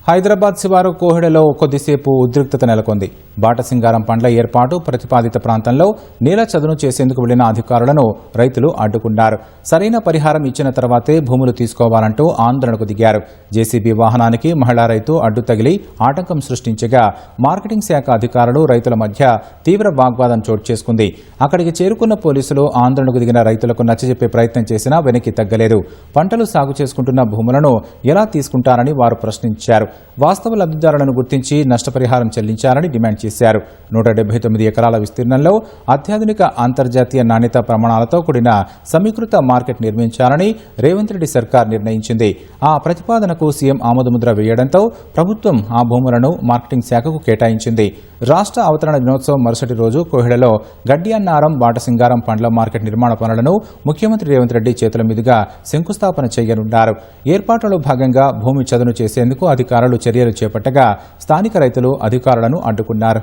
హైదరాబాద్ శివారు కోహెడలో కొద్దిసేపు ఉద్రిక్తత నెలకొంది. బాటసింగారం పండ్ల ఏర్పాటు ప్రతిపాదిత ప్రాంతంలో నేల చదును చేసేందుకు వెళ్లిన అధికారులను రైతులు అడ్డుకున్నారు. సరైన పరిహారం ఇచ్చిన తర్వాతే భూములు తీసుకోవాలంటూ ఆందోళనకు దిగారు. జేసీబీ వాహనానికి మహిళా రైతు అడ్డు తగిలి ఆటంకం సృష్టించగా మార్కెటింగ్ శాఖ అధికారులు రైతుల మధ్య తీవ్ర వాగ్వాదం చోటు చేసుకుంది. అక్కడికి చేరుకున్న పోలీసులు ఆందోళనకు దిగిన రైతులకు నచ్చజెప్పే ప్రయత్నం చేసినా వెనక్కి తగ్గలేదు. పంటలు సాగు చేసుకుంటున్న భూములను ఎలా తీసుకుంటారని వారు ప్రశ్నించారు. వాస్తవ లబ్ధిదారులను గుర్తించి నష్టపరిహారం చెల్లించాలని డిమాండ్ చేశారు. 179 ఎకరాల విస్తీర్ణంలో అత్యాధునిక అంతర్జాతీయ నాణ్యత ప్రమాణాలతో కూడిన సమీకృత మార్కెట్ నిర్మించాలని రేవంత్ రెడ్డి సర్కార్ నిర్ణయించింది. ఆ ప్రతిపాదనకు సీఎం ఆమోదముద్ర వేయడంతో ప్రభుత్వం ఆ భూములను మార్కెటింగ్ శాఖకు కేటాయించింది. రాష్ట్ర అవతరణ దినోత్సవం మరుసటి రోజు కోహెడలో గడ్డియన్నారం బాటసింగారం పండ్ల మార్కెట్ నిర్మాణ పనులను ముఖ్యమంత్రి రేవంత్ రెడ్డి చేతుల మీదుగా శంకుస్థాపన చేయనున్నారు. ఏర్పాట్లలో భాగంగా భూమి చదును చేసేందుకు అధికారులు చర్యలు చేపట్టగా స్థానిక రైతులు అధికారులను అడ్డుకున్నారు.